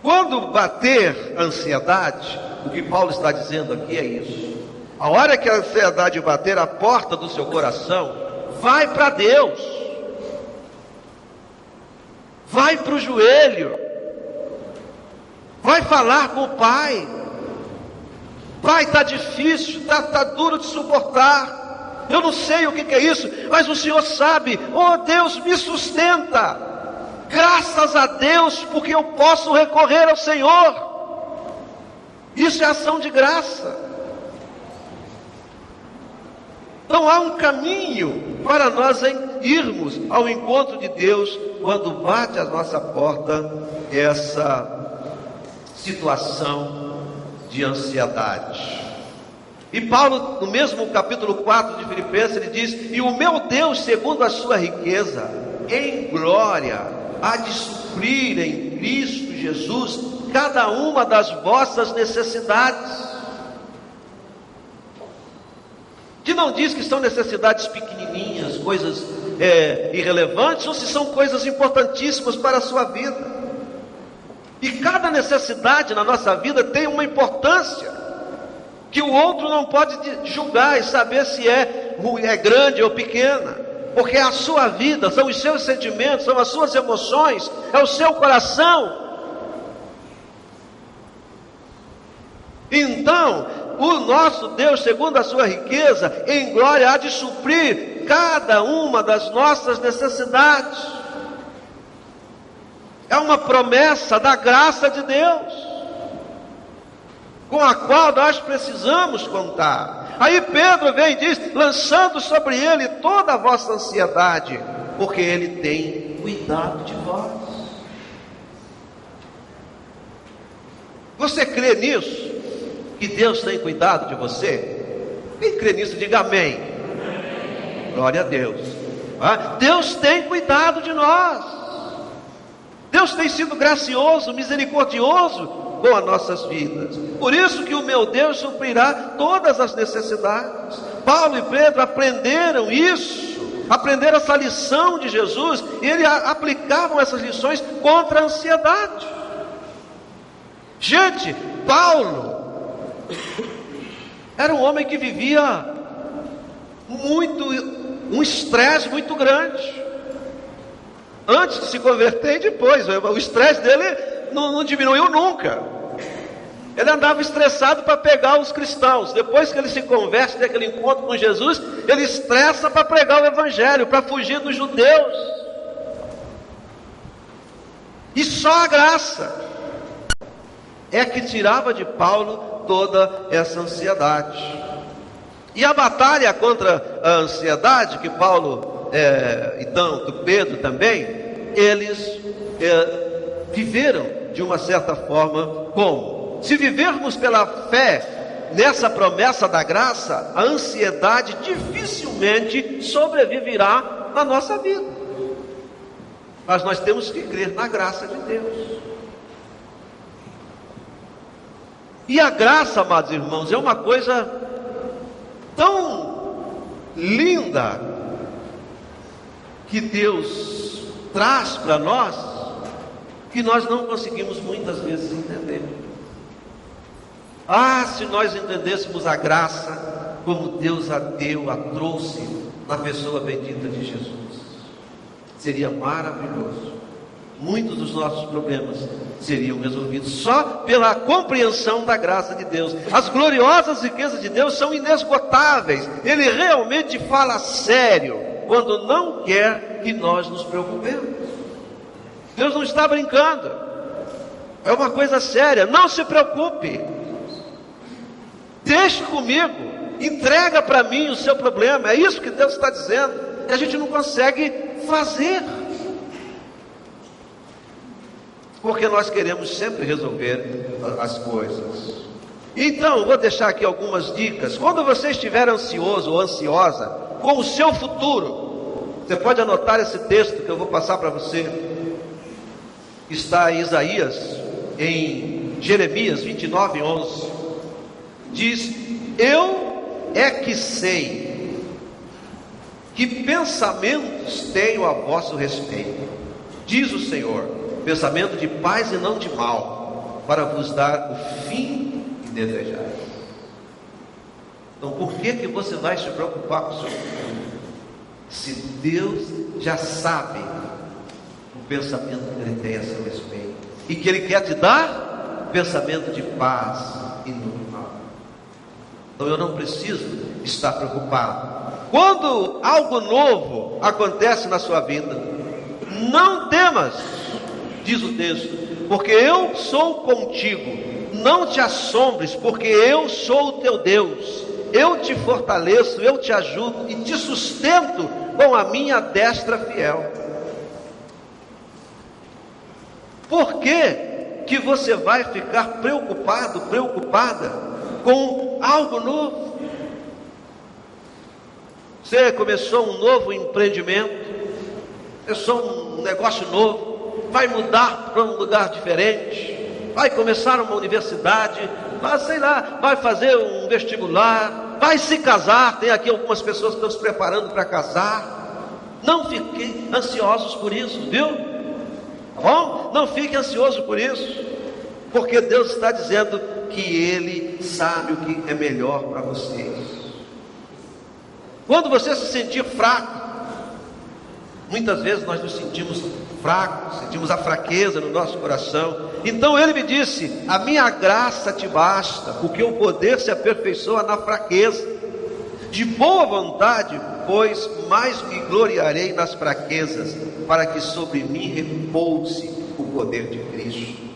Quando bater a ansiedade, o que Paulo está dizendo aqui é isso. A hora que a ansiedade bater a porta do seu coração, vai para Deus, vai para o joelho, vai falar com o Pai. Pai, está difícil, está duro de suportar, eu não sei o que é isso, mas o Senhor sabe. Oh Deus, me sustenta. Graças a Deus, porque eu posso recorrer ao Senhor. Isso é ação de graça. Então há um caminho para nós irmos ao encontro de Deus quando bate à nossa porta essa situação de ansiedade. E Paulo, no mesmo capítulo 4 de Filipenses, ele diz: e o meu Deus, segundo a sua riqueza em glória, há de suprir em Cristo Jesus cada uma das vossas necessidades. Que não diz que são necessidades pequenininhas, coisas irrelevantes, ou se são coisas importantíssimas para a sua vida. E cada necessidade na nossa vida tem uma importância que o outro não pode julgar e saber se é grande ou pequena, porque é a sua vida, são os seus sentimentos, são as suas emoções, é o seu coração. Então, o nosso Deus, segundo a sua riqueza em glória, há de suprir cada uma das nossas necessidades. É uma promessa da graça de Deus, com a qual nós precisamos contar. Aí Pedro vem e diz: lançando sobre ele toda a vossa ansiedade, porque ele tem cuidado de vós. Você crê nisso? Que Deus tem cuidado de você? Quem crê nisso, diga amém. Glória a Deus. Deus tem cuidado de nós. Deus tem sido gracioso, misericordioso com as nossas vidas. Por isso que o meu Deus suprirá todas as necessidades. Paulo e Pedro aprenderam isso, aprenderam essa lição de Jesus, e eles aplicavam essas lições contra a ansiedade. Gente, Paulo era um homem que vivia um estresse muito grande, antes de se converter e depois. O estresse dele não diminuiu nunca. Ele andava estressado para pegar os cristãos. Depois que ele se converte, tem aquele encontro com Jesus, ele estressa para pregar o evangelho, para fugir dos judeus. E só a graça é que tirava de Paulo toda essa ansiedade. E a batalha contra a ansiedade, que Paulo, então, que Pedro também, eles viveram de uma certa forma como? Se vivermos pela fé nessa promessa da graça, a ansiedade dificilmente sobreviverá na nossa vida. Mas nós temos que crer na graça de Deus. E a graça, amados irmãos, é uma coisa tão linda que Deus traz para nós, que nós não conseguimos muitas vezes entender. Se nós entendêssemos a graça como Deus a deu, a trouxe na pessoa bendita de Jesus, seria maravilhoso. Muitos dos nossos problemas seriam resolvidos só pela compreensão da graça de Deus. As gloriosas riquezas de Deus são inesgotáveis. Ele realmente fala sério quando não quer que nós nos preocupemos. Deus não está brincando, é uma coisa séria. Não se preocupe, deixe comigo, entrega para mim o seu problema. É isso que Deus está dizendo, que a gente não consegue fazer, porque nós queremos sempre resolver as coisas. Então, vou deixar aqui algumas dicas. Quando você estiver ansioso ou ansiosa com o seu futuro, você pode anotar esse texto que eu vou passar para você. Está em Isaías, em Jeremias 29:11. Diz: eu é que sei que pensamentos tenho a vosso respeito, diz o Senhor, pensamento de paz e não de mal, para vos dar o fim que desejais. Então, por que você vai se preocupar com o seu futuro, se Deus já sabe o pensamento que Ele tem a seu respeito, e que Ele quer te dar pensamento de paz e não de mal? Então eu não preciso estar preocupado. Quando algo novo acontece na sua vida, não temas, diz o texto, porque eu sou contigo. Não te assombres, porque eu sou o teu Deus. Eu te fortaleço, eu te ajudo e te sustento com a minha destra fiel. Por que você vai ficar preocupado, preocupada com algo novo? Você começou um novo empreendimento, começou um negócio novo, vai mudar para um lugar diferente, vai começar uma universidade, vai fazer um vestibular, vai se casar. Tem aqui algumas pessoas que estão se preparando para casar. Não fiquem ansiosos por isso, viu? Tá bom? Não fique ansioso por isso, porque Deus está dizendo que Ele sabe o que é melhor para vocês. Quando você se sentir fraco, muitas vezes nós nos sentimos fracos, sentimos a fraqueza no nosso coração. Então Ele me disse: a minha graça te basta, porque o poder se aperfeiçoa na fraqueza. De boa vontade, pois, mais me gloriarei nas fraquezas, para que sobre mim repouse o poder de Cristo.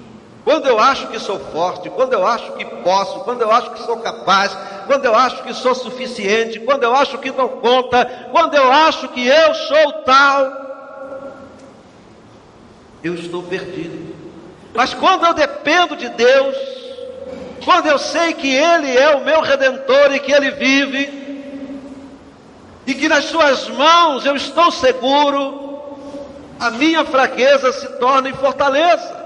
Quando eu acho que sou forte, quando eu acho que posso, quando eu acho que sou capaz, quando eu acho que sou suficiente, quando eu acho que dou conta, quando eu acho que eu sou tal, eu estou perdido. Mas quando eu dependo de Deus, quando eu sei que Ele é o meu Redentor e que Ele vive, e que nas suas mãos eu estou seguro, a minha fraqueza se torna em fortaleza.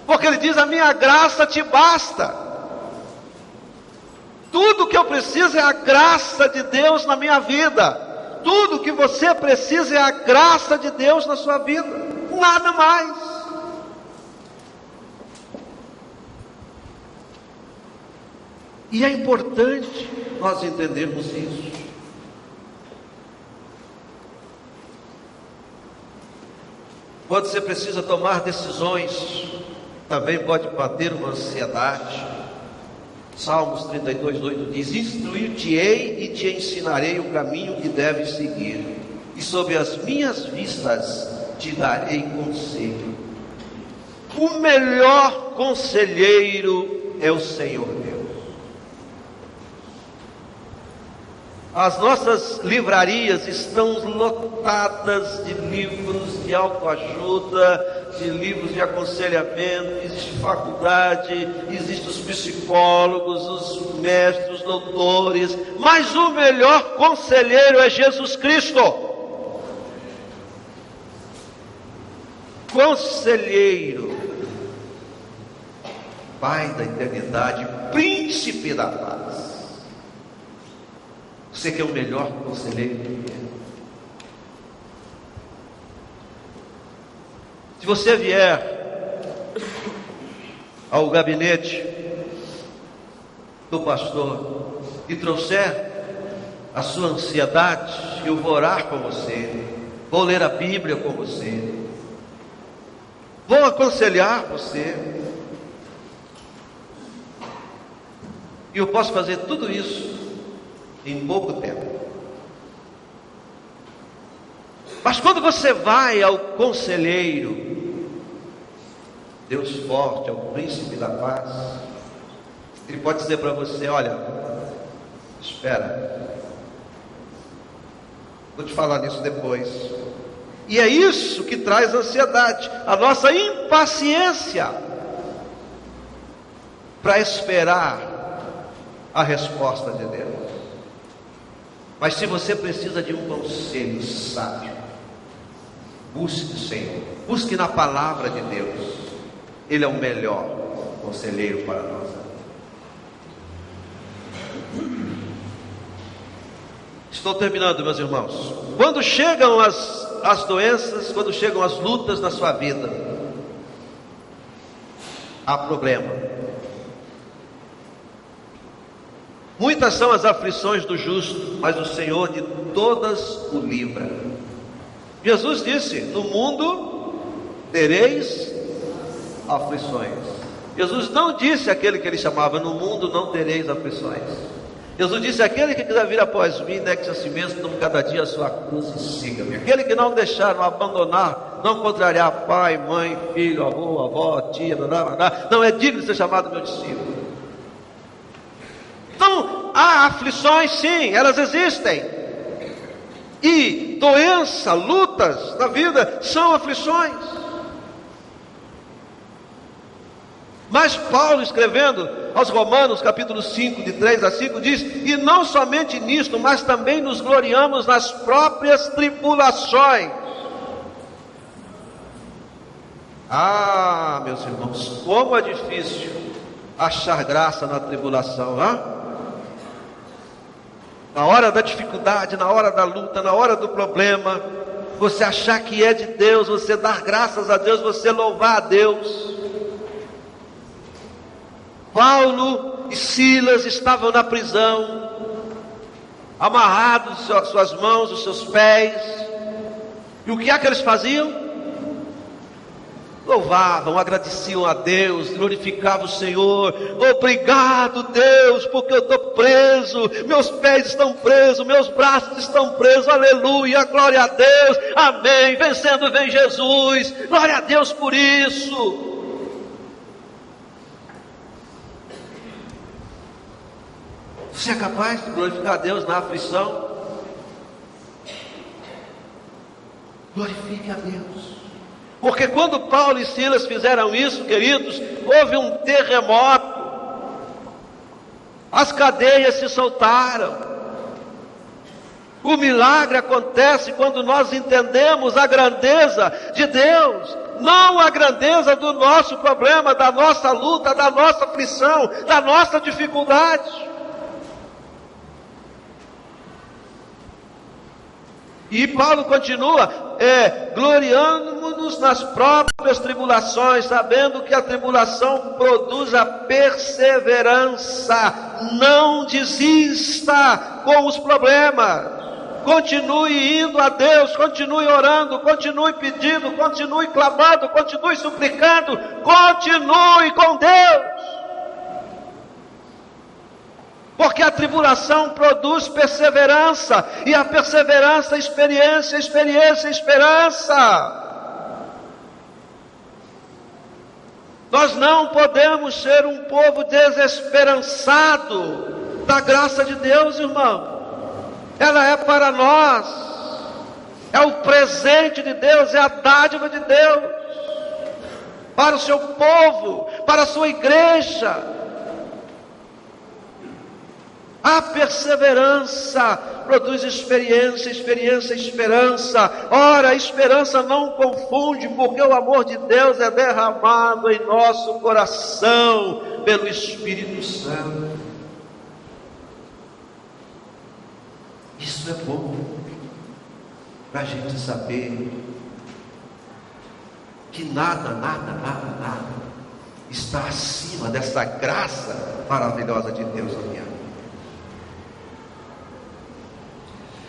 Porque Ele diz: a minha graça te basta. Tudo que eu preciso é a graça de Deus na minha vida. Tudo que você precisa é a graça de Deus na sua vida, nada mais. E é importante nós entendermos isso. Quando você precisa tomar decisões, também pode bater uma ansiedade. Salmos 32:8 diz: instruir-te-ei e te ensinarei o caminho que deves seguir, e sob as minhas vistas te darei conselho. O melhor conselheiro é o Senhor Deus. As nossas livrarias estão lotadas de livros de autoajuda, de livros de aconselhamento. Existe faculdade, existem os psicólogos, os mestres, os doutores, mas o melhor conselheiro é Jesus Cristo. Conselheiro, Pai da eternidade, Príncipe da paz. Você que é o melhor conselheiro. Se você vier ao gabinete do pastor e trouxer a sua ansiedade, eu vou orar com você, vou ler a Bíblia com você, vou aconselhar você, e eu posso fazer tudo isso em pouco tempo. Mas quando você vai ao conselheiro, Deus forte, ao príncipe da paz, ele pode dizer para você: olha, espera, vou te falar nisso depois. E é isso que traz ansiedade, a nossa impaciência para esperar a resposta de Deus. Mas se você precisa de um conselho sábio, busque o Senhor, busque na palavra de Deus. Ele é o melhor conselheiro para nós. Estou terminando, meus irmãos. Quando chegam as doenças, quando chegam as lutas na sua vida, há problema. Muitas são as aflições do justo, mas o Senhor de todas o livra. Jesus disse: no mundo tereis aflições. Jesus não disse aquele que ele chamava: no mundo não tereis aflições. Jesus disse: aquele que quiser vir após mim, negue-se a si mesmo, tome cada dia a sua cruz e siga-me. Aquele que não deixar, não abandonar, não contrariar pai, mãe, filho, avô, avó, tia, não é digno de ser chamado meu discípulo. Então, há aflições, sim, elas existem. E doença, lutas na vida são aflições. Mas Paulo, escrevendo aos Romanos, capítulo 5, de 3 a 5, diz: e não somente nisto, mas também nos gloriamos nas próprias tribulações. Ah, meus irmãos, como é difícil achar graça na tribulação, hein? Na hora da dificuldade, na hora da luta, na hora do problema, você achar que é de Deus, você dar graças a Deus, você louvar a Deus. Paulo e Silas estavam na prisão, amarrados suas mãos, os seus pés, e o que é que eles faziam? Louvavam, agradeciam a Deus, glorificavam o Senhor. Obrigado, Deus, porque eu estou preso, meus pés estão presos, meus braços estão presos, aleluia, glória a Deus, amém, vencendo vem Jesus, glória a Deus por isso. Você é capaz de glorificar a Deus na aflição? Glorifique a Deus. Porque quando Paulo e Silas fizeram isso, queridos, houve um terremoto. As cadeias se soltaram. O milagre acontece quando nós entendemos a grandeza de Deus, não a grandeza do nosso problema, da nossa luta, da nossa aflição, da nossa dificuldade. E Paulo continua, gloriando-nos nas próprias tribulações, sabendo que a tribulação produz a perseverança. Não desista com os problemas. Continue indo a Deus, continue orando, continue pedindo, continue clamando, continue suplicando, continue com Deus. Porque a tribulação produz perseverança, e a perseverança, experiência, experiência, esperança. Nós não podemos ser um povo desesperançado da graça de Deus, irmão. ela é para nós, é o presente de Deus, é a dádiva de Deus, para o seu povo, para a sua igreja. A perseverança produz experiência, experiência, esperança. Ora, a esperança não confunde, porque o amor de Deus é derramado em nosso coração pelo Espírito Santo. Isso é bom para a gente saber que nada está acima dessa graça maravilhosa de Deus na minha vida.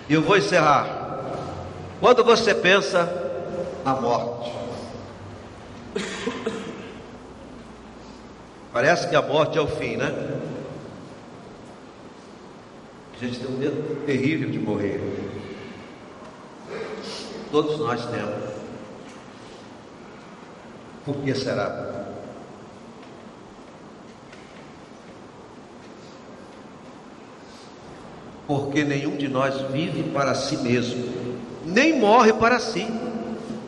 E eu vou encerrar. Quando você pensa na morte, parece que a morte é o fim, né? A gente tem um medo terrível de morrer. Todos nós temos. Por que será? Porque nenhum de nós vive para si mesmo, nem morre para si.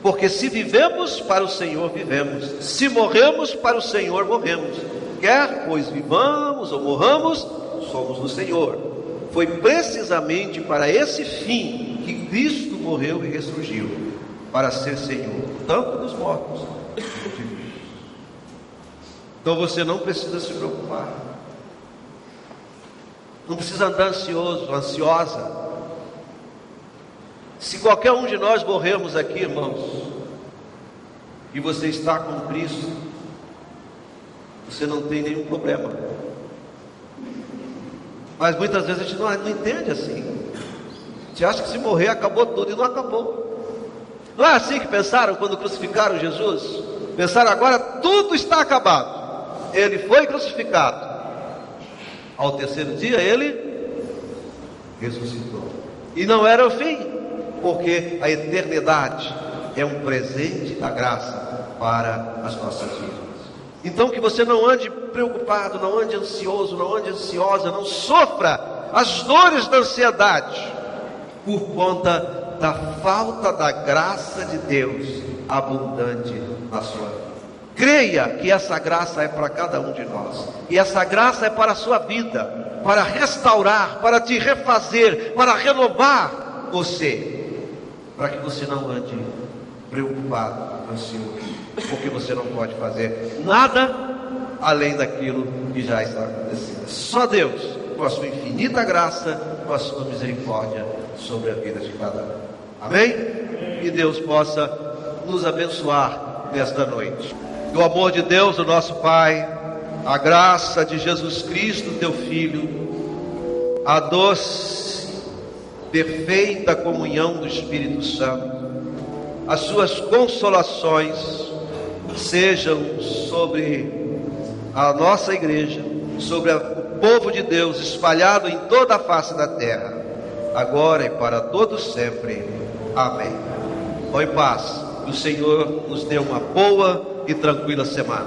Porque se vivemos, para o Senhor vivemos. Se morremos, para o Senhor morremos. Quer pois vivamos ou morramos, somos do Senhor. Foi precisamente para esse fim que Cristo morreu e ressurgiu, para ser Senhor, tanto dos mortos quanto dos vivos. Então você não precisa se preocupar. Não precisa andar ansioso, ansiosa. Se qualquer um de nós morrermos aqui, irmãos, e você está com Cristo, você não tem nenhum problema. Mas muitas vezes a gente não entende assim. A gente acha que se morrer acabou tudo, e não acabou. Não é assim que pensaram quando crucificaram Jesus? Pensaram, agora tudo está acabado. Ele foi crucificado. Ao terceiro dia ele ressuscitou. E não era o fim, porque a eternidade é um presente da graça para as nossas vidas. Então que você não ande preocupado, não ande ansioso, não ande ansiosa, não sofra as dores da ansiedade por conta da falta da graça de Deus abundante na sua vida. Creia que essa graça é para cada um de nós, e essa graça é para a sua vida, para restaurar, para te refazer, para renovar você, para que você não ande preocupado, ansioso, porque você não pode fazer nada além daquilo que já está acontecendo. Só Deus, com a sua infinita graça, com a sua misericórdia sobre a vida de cada um. Amém? Que Deus possa nos abençoar nesta noite. Que o amor de Deus, o nosso Pai, a graça de Jesus Cristo, teu Filho, a doce, perfeita comunhão do Espírito Santo, as suas consolações sejam sobre a nossa igreja, sobre o povo de Deus espalhado em toda a face da terra, agora e para todos sempre. Amém. Vão em paz. O Senhor nos dê uma boa e tranquila semana.